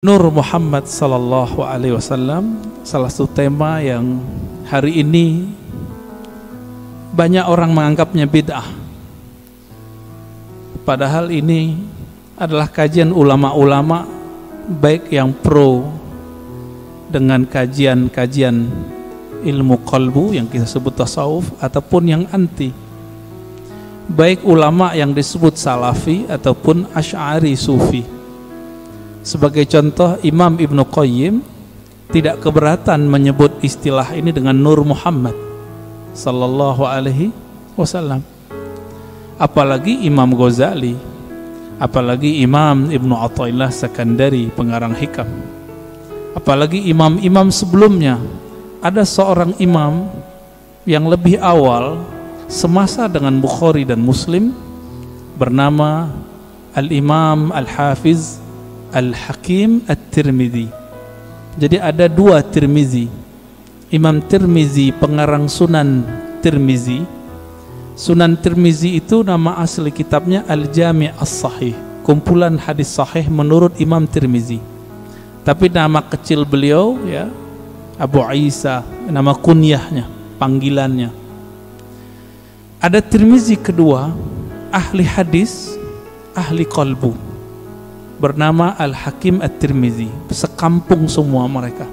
Nur Muhammad Sallallahu Alaihi Wasallam, salah satu tema yang hari ini banyak orang menganggapnya bid'ah. Padahal ini adalah kajian ulama-ulama, baik yang pro dengan kajian-kajian ilmu qalbu yang kita sebut tasawuf, ataupun yang anti, baik ulama yang disebut salafi ataupun asy'ari sufi. Sebagai contoh, Imam Ibnu Qayyim tidak keberatan menyebut istilah ini dengan Nur Muhammad Sallallahu Alaihi Wasallam. Apalagi Imam Ghazali, apalagi Imam Ibnu Athaillah Sakandari, pengarang Hikam, apalagi imam-imam sebelumnya. Ada seorang imam yang lebih awal semasa dengan Bukhari dan Muslim, bernama Al-Imam Al-Hafiz Al-Hakim At-Tirmidzi. Jadi ada dua Tirmidzi. Imam Tirmidzi pengarang Sunan Tirmidzi. Sunan Tirmidzi itu nama asli kitabnya Al-Jami' As-Sahih, kumpulan hadis sahih menurut Imam Tirmidzi. Tapi nama kecil beliau ya Abu Isa, nama kunyahnya, panggilannya. Ada Tirmidzi kedua, ahli hadis, ahli qalbu, bernama Al-Hakim At-Tirmidzi. Sekampung semua mereka.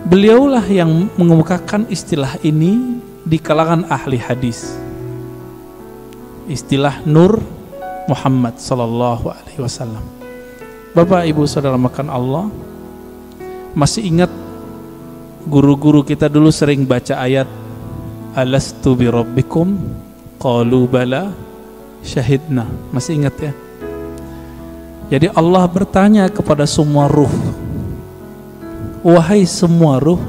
Beliaulah yang mengemukakan istilah ini di kalangan ahli hadis, istilah Nur Muhammad Sallallahu Alaihi Wasallam. Bapak Ibu Saudara makan Allah, masih ingat guru-guru kita dulu sering baca ayat Alastu bi rabbikum qalu bala syahidna. Masih ingat ya? Jadi Allah bertanya kepada semua ruh, wahai semua ruh,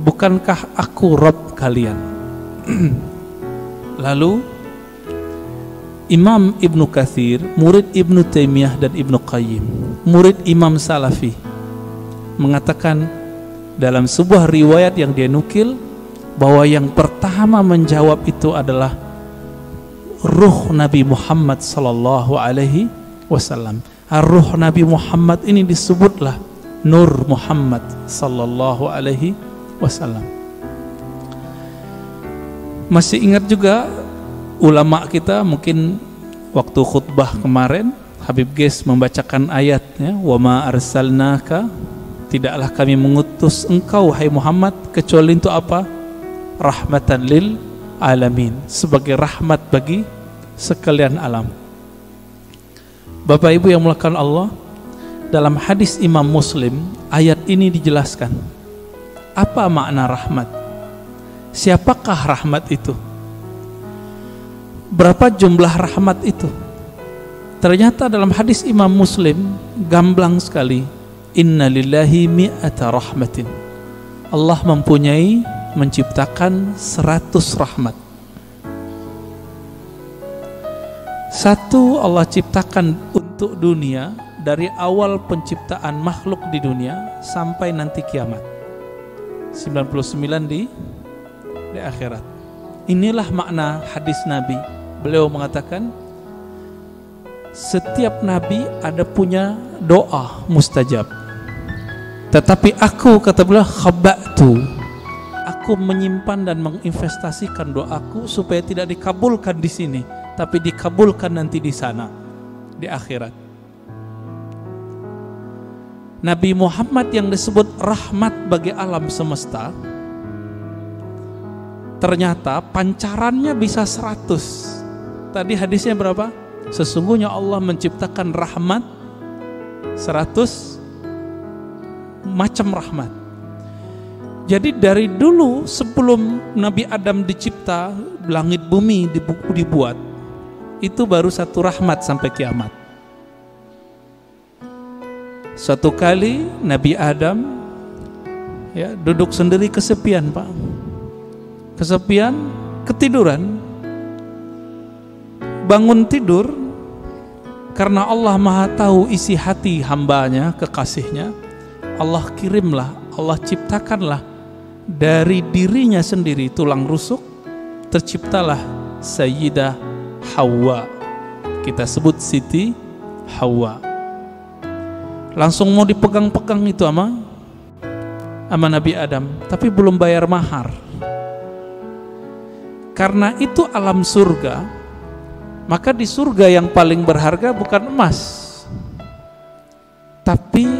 bukankah aku Rabb kalian? Lalu Imam Ibnu Katsir, murid Ibnu Taimiyah dan Ibnu Qayyim, murid Imam Salafi, mengatakan dalam sebuah riwayat yang dia nukil bahwa yang pertama menjawab itu adalah ruh Nabi Muhammad Sallallahu Alaihi Wasallam. Ruh Nabi Muhammad ini disebutlah Nur Muhammad Sallallahu Alaihi Wasallam. Masih ingat juga ulama kita, mungkin waktu khutbah kemarin Habib Ges membacakan ayatnya, wa ma arsalnaka, tidaklah kami mengutus engkau hai Muhammad kecuali untuk apa? Rahmatan lil alamin, sebagai rahmat bagi sekalian alam. Bapak Ibu yang mulakan Allah, dalam hadis Imam Muslim ayat ini dijelaskan apa makna rahmat, siapakah rahmat itu, berapa jumlah rahmat itu. Ternyata dalam hadis Imam Muslim gamblang sekali, inna lillahi mi'ata rahmatin, Allah mempunyai, menciptakan 100 rahmat. Satu Allah ciptakan untuk dunia dari awal penciptaan makhluk di dunia sampai nanti kiamat. 99 di akhirat. Inilah makna hadis Nabi. Beliau mengatakan setiap Nabi ada punya doa mustajab. Tetapi aku, kata beliau, khaba'tu, aku menyimpan dan menginvestasikan doaku supaya tidak dikabulkan di sini, tapi dikabulkan nanti di sana, di akhirat. Nabi Muhammad yang disebut rahmat bagi alam semesta, ternyata pancarannya bisa 100. Tadi hadisnya berapa? Sesungguhnya Allah menciptakan rahmat 100 macam rahmat. Jadi dari dulu sebelum Nabi Adam dicipta, langit bumi dibuat, itu baru satu rahmat sampai kiamat. Suatu kali Nabi Adam ya duduk sendiri kesepian, Pak. Kesepian, ketiduran. Bangun tidur, karena Allah Maha tahu isi hati hambanya, kekasihnya, Allah kirimlah, Allah ciptakanlah dari dirinya sendiri tulang rusuk, terciptalah Sayyidah Hawa. Kita sebut Siti Hawa. Langsung mau dipegang-pegang itu sama Nabi Adam, tapi belum bayar mahar. Karena itu alam surga, maka di surga yang paling berharga bukan emas, tapi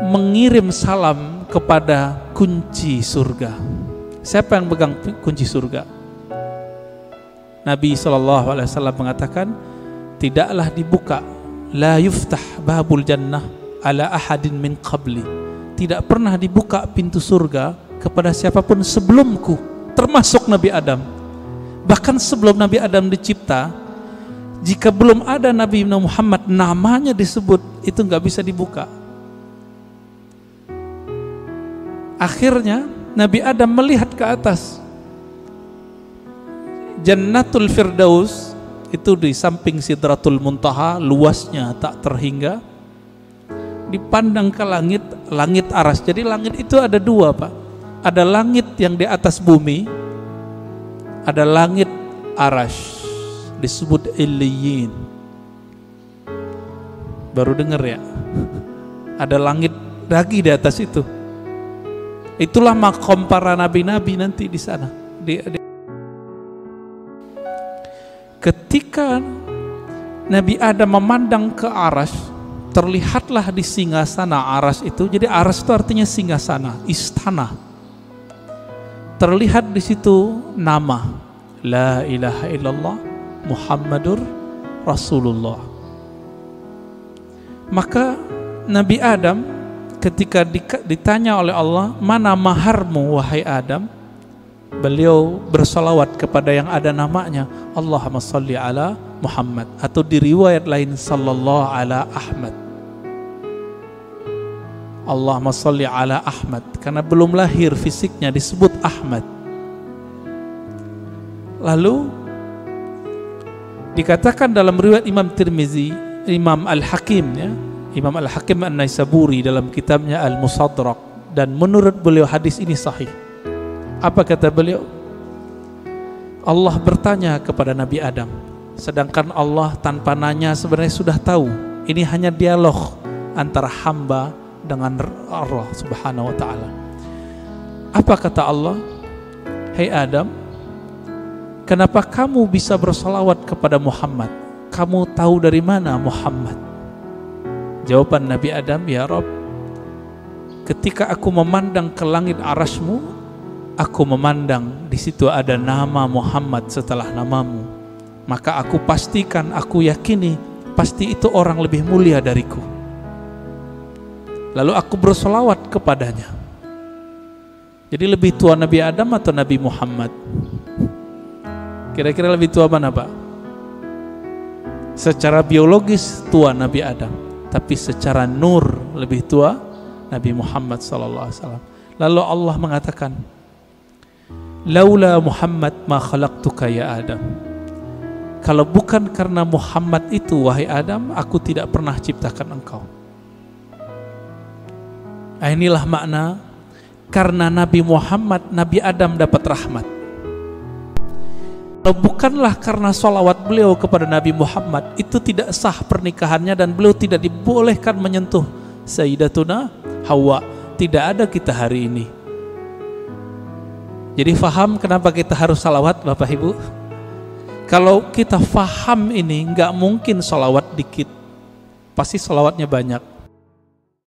mengirim salam kepada kunci surga. Siapa yang pegang kunci surga? Nabi SAW mengatakan, tidaklah dibuka, la yuftah babul jannah ala ahadin min qabli, tidak pernah dibuka pintu surga kepada siapapun sebelumku, termasuk Nabi Adam. Bahkan sebelum Nabi Adam dicipta, jika belum ada Nabi Muhammad namanya disebut, itu nggak bisa dibuka. Akhirnya Nabi Adam melihat ke atas, Jannatul Firdaus itu di samping Sidratul Muntaha, luasnya tak terhingga. Dipandang ke langit, langit aras. Jadi langit itu ada dua, Pak. Ada langit yang di atas bumi, ada langit aras, disebut Illiyin. Baru dengar ya? Ada langit lagi di atas itu. Itulah makom para nabi-nabi nanti di sana. Ketika Nabi Adam memandang ke aras, terlihatlah di singgasana aras itu. Jadi aras itu artinya singgasana, istana. Terlihat di situ nama La ilaha illallah Muhammadur Rasulullah. Maka Nabi Adam ketika ditanya oleh Allah, mana maharmu wahai Adam? Beliau bersalawat kepada yang ada namanya, Allahumma salli ala Muhammad, atau di riwayat lain sallallahu ala Ahmad. Allahumma salli ala Ahmad, karena belum lahir fisiknya disebut Ahmad. Lalu dikatakan dalam riwayat Imam Tirmizi, Imam Al-Hakim ya, Imam Al-Hakim An-Naisaburi dalam kitabnya Al-Musadrak, dan menurut beliau hadis ini sahih. Apa kata beliau? Allah bertanya kepada Nabi Adam, sedangkan Allah tanpa nanya sebenarnya sudah tahu. Ini hanya dialog antara hamba dengan Allah Subhanahu wa ta'ala. Apa kata Allah? Hai Adam, kenapa kamu bisa bersalawat kepada Muhammad? Kamu tahu dari mana Muhammad? Jawaban Nabi Adam, ya Rabb, ketika aku memandang ke langit arasmu, aku memandang di situ ada nama Muhammad setelah namamu. Maka aku pastikan, aku yakini pasti itu orang lebih mulia dariku. Lalu aku bersolawat kepadanya. Jadi lebih tua Nabi Adam atau Nabi Muhammad? Kira-kira lebih tua mana, Pak? Secara biologis tua Nabi Adam, tapi secara nur lebih tua Nabi Muhammad SAW. Lalu Allah mengatakan, laula Muhammad ma khalaqtuka ya Adam. Kalau bukan karena Muhammad itu wahai Adam, aku tidak pernah ciptakan engkau. Inilah makna karena Nabi Muhammad, Nabi Adam dapat rahmat. Kalau bukanlah karena sholawat beliau kepada Nabi Muhammad, itu tidak sah pernikahannya dan beliau tidak dibolehkan menyentuh Sayyidatuna Hawa. Tidak ada kita hari ini. Jadi faham kenapa kita harus salawat, Bapak Ibu? Kalau kita faham ini, nggak mungkin salawat dikit, pasti salawatnya banyak.